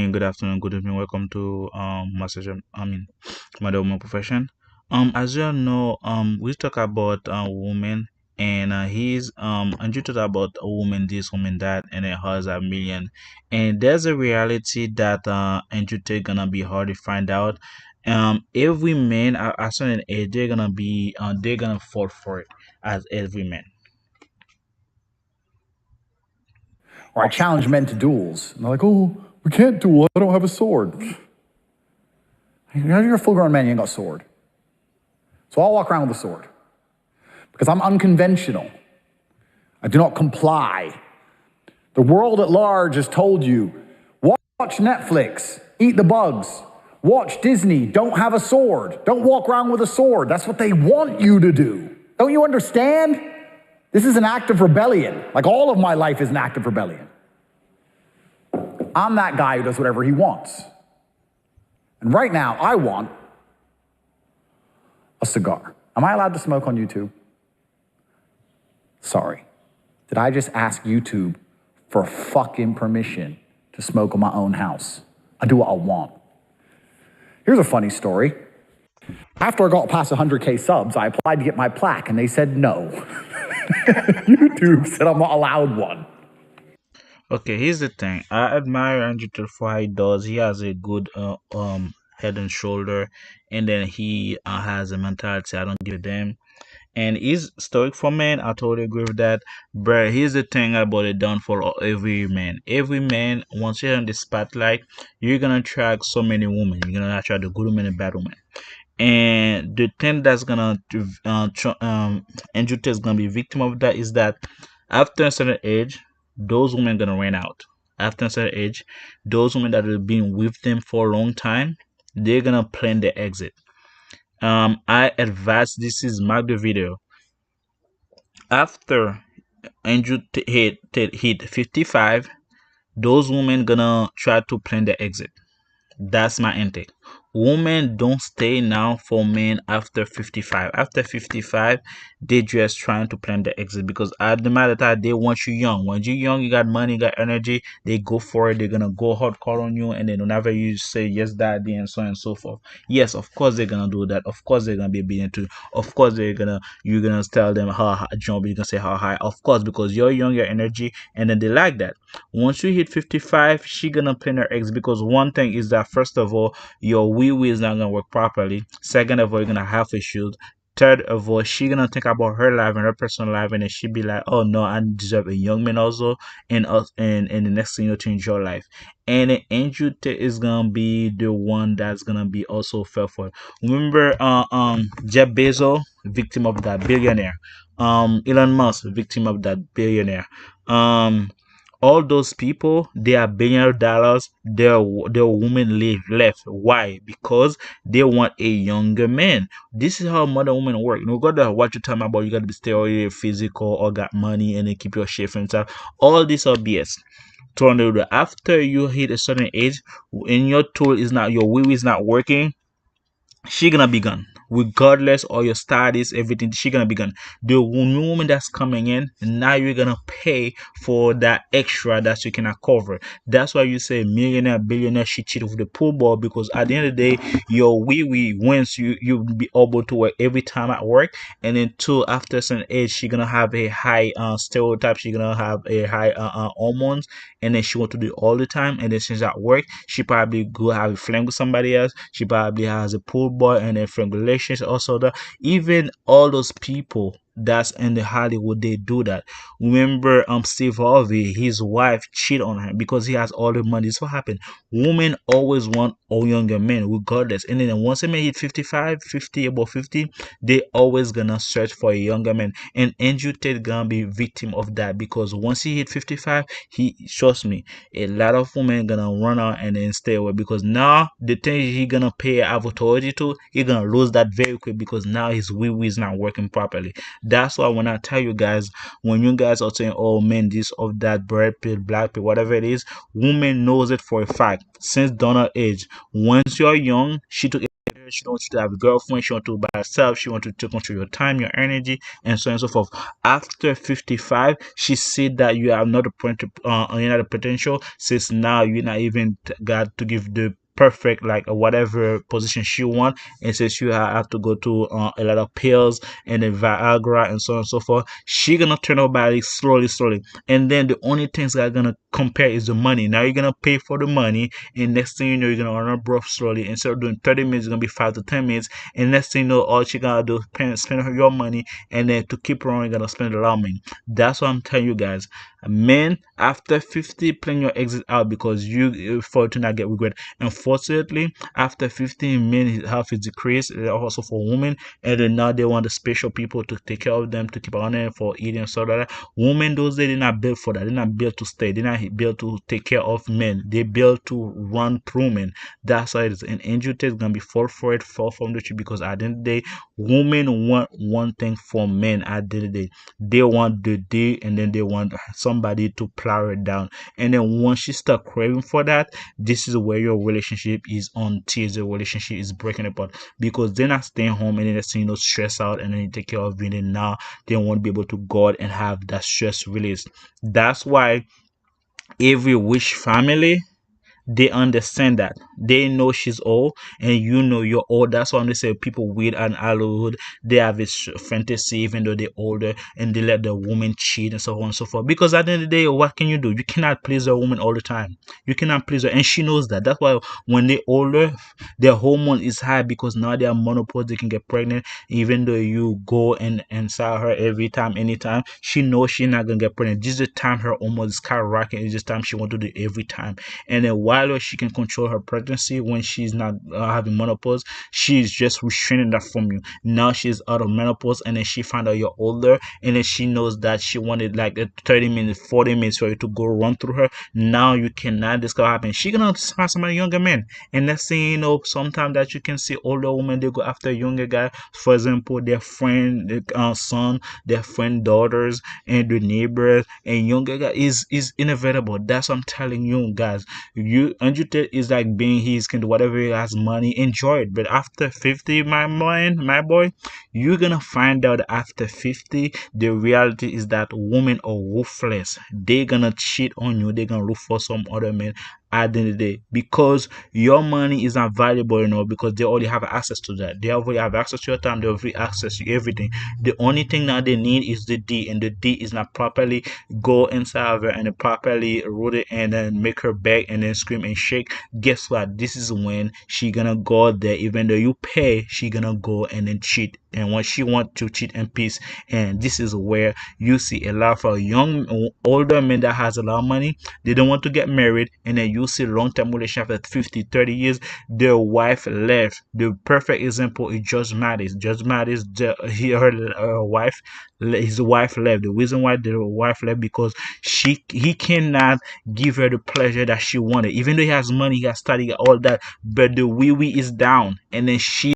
morning, good afternoon, good evening. Welcome to Mother Woman Profession. As you all know, we talk about women, and he's and you talk about a woman this, woman that, and it has a million. And there's a reality that and you take gonna be hard to find out. Every man at a certain age, they're gonna fall for it as every man. Or I challenge men to duels. And they're like, oh, we can't duel. I don't have a sword. You're a full grown man, you ain't got a sword. So I'll walk around with a sword because I'm unconventional. I do not comply. The world at large has told you watch Netflix, eat the bugs, watch Disney, don't have a sword, don't walk around with a sword. That's what they want you to do. Don't you understand? This is an act of rebellion. Like all of my life is an act of rebellion. I'm that guy who does whatever he wants. And right now, I want a cigar. Am I allowed to smoke on YouTube? Sorry. Did I just ask YouTube for fucking permission to smoke in my own house? I do what I want. Here's a funny story. After I got past 100K subs, I applied to get my plaque, and they said no. YouTube said I'm not allowed one. Okay, here's the thing. I admire Andrew Tate for how he does. He has a good head and shoulder, and then he has a mentality. I don't give a damn. And he's stoic for men. I totally agree with that. But here's the thing about the downfall of every man. Every man, once you're in the spotlight, you're gonna attract so many women. You're gonna attract the good women and bad women. And the thing that's gonna Andrew Tate is gonna be victim of that is that after a certain age, those women gonna run out. After a certain age, those women that have been with them for a long time, they're gonna plan their exit. I advise this is mark the video. After hit 55, those women gonna try to plan their exit. That's my intake. Women don't stay now for men after 55. After 55, they just trying to plan the exit because at the matter of time, they want you young. When you're young, you got money, you got energy, they go for it. They're gonna go hardcore on you, and then whenever you say yes, daddy, and so on and so forth. Yes, of course they're gonna do that. Of course they're gonna be obedient to. Of course you're gonna tell them how high jump. You're gonna say how high. Of course because you're young, your energy, and then they like that. Once you hit 55, she gonna plan her eggs because one thing is that first of all, your wee is not gonna work properly. Second of all, you're gonna have issues. Third of all, she gonna think about her life and her personal life, and then she be like, "Oh no, I deserve a young man also," and us, and the next thing you know, change your life. And then Andrew Tate is gonna be the one that's gonna be also fell for it. Remember, Jeff Bezos, victim of that billionaire. Elon Musk, victim of that billionaire. Um, all those people they are billion dollars, their women live left. Why? Because they want a younger man. This is how modern women work. No matter what you talking about, you gotta be still physical or got money and then keep your shape and stuff. All this are BS. Tornado, after you hit a certain age, and your tool is not, your wheel is not working, she gonna be gone regardless of your studies, everything. She gonna be gone. The new woman that's coming in, now you're gonna pay for that extra that you cannot cover. That's why you say millionaire billionaire she cheat with the pool ball, because at the end of the day your wee wins. You'll be able to work every time at work, and then two, after a certain age she gonna have a high stereotype. She gonna have a high hormones, and then she want to do it all the time. And then since at work she probably go have a flame with somebody else. She probably has a pool boy and then friend relations. Also, the even all those people that's in the Hollywood, they do that. Remember, Steve Harvey, his wife cheat on him because he has all the money. This what happened. Women always want a younger men, regardless. And then once a man hit 55, 50, above 50, they always gonna search for a younger man. And Andrew Tate gonna be victim of that because once he hit 55, he trust me, a lot of women gonna run out and then stay away because now the thing he gonna pay authority to, he gonna lose that very quick because now his wee is not working properly. That's why when I tell you guys, when you guys are saying, "Oh man, this of that, bread pill, black pill, whatever it is," woman knows it for a fact since Donna's age. Once you're young, she took independent. She don't want you to have a girlfriend. She want to by herself. She want to control your time, your energy, and so on and so forth. After 55, she said that you have not another potential. Since now you're not even got to give the perfect like whatever position she want, and since you have to go to a lot of pills and then Viagra and so on and so forth, she gonna turn her body slowly, and then the only things that are gonna compare is the money. Now you're gonna pay for the money, and next thing you know, you're gonna run her breath slowly. Instead of doing 30 minutes, it's gonna be 5 to 10 minutes, and next thing you know, all she gonna do is spend your money, and then to keep her on, you're gonna spend a lot of money. That's what I'm telling you guys. Men after 50, plan your exit out because you for to not get regret. Unfortunately, after 15, men health is decreased, also for women, and then now they want the special people to take care of them, to keep on them for eating and stuff like that. Women those days, they're not built for that. They're not built to stay. They're not built to take care of men. They built to run through men. That's why it's an angel is gonna be fall for it, fall from the tree, because at the end of the day, women want one thing from men. At the end of the day, they want the day, and then they want somebody to plow it down. And then once you start craving for that, this is where your relationship is on tears. The relationship is breaking apart because they're not staying home, and then they're seeing no stress out, and then you take care of it, and now they won't be able to go out and have that stress released. That's why every rich family, they understand that. They know she's old, and you know you're old. That's why they say people with an Hollywood, they have this fantasy even though they're older, and they let the woman cheat and so on and so forth. Because at the end of the day, what can you do? You cannot please a woman all the time. You cannot please her, and she knows that. That's why when they're older, their hormone is high because now they are menopause. They can get pregnant, even though you go and saw her every time, anytime. She knows she's not gonna get pregnant. This is the time her hormone is skyrocketing. It's just time she want to do it every time. And then while she can control her pregnancy when she's not having menopause, she's just restraining that from you. Now she's out of menopause, and then she found out you're older, and then she knows that she wanted like a 30 minutes, 40 minutes for you to go run through her. Now you cannot. This can happen. She gonna find somebody younger man, and next thing you know, sometimes that you can see older women, they go after younger guy. For example, their friend son, their friend daughters, and the neighbors, and younger guy is inevitable. That's what I'm telling you guys. You Andrew Tate is like being he can do whatever he has money, enjoy it. But after 50, my boy, you're gonna find out after 50, the reality is that women are ruthless. They're gonna cheat on you, they're gonna look for some other man at the end of the day, because your money is not valuable enough, because they already have access to that. They already have access to your time, they already have access to everything. The only thing that they need is the D, and the D is not properly go inside of her and properly root it, and then make her beg and then scream and shake. Guess what? This is when she gonna go there. Even though you pay, she gonna go and then cheat. And when she want to cheat in peace, and this is where you see a lot of young older men that has a lot of money, they don't want to get married, and then you see long-term relationship at 50, 30 years, their wife left. The perfect example is Judge Mattis. Judge Mattis, her wife, his wife left. The reason why the wife left, because he cannot give her the pleasure that she wanted. Even though he has money, he has studied all that, but the wee wee is down, and then she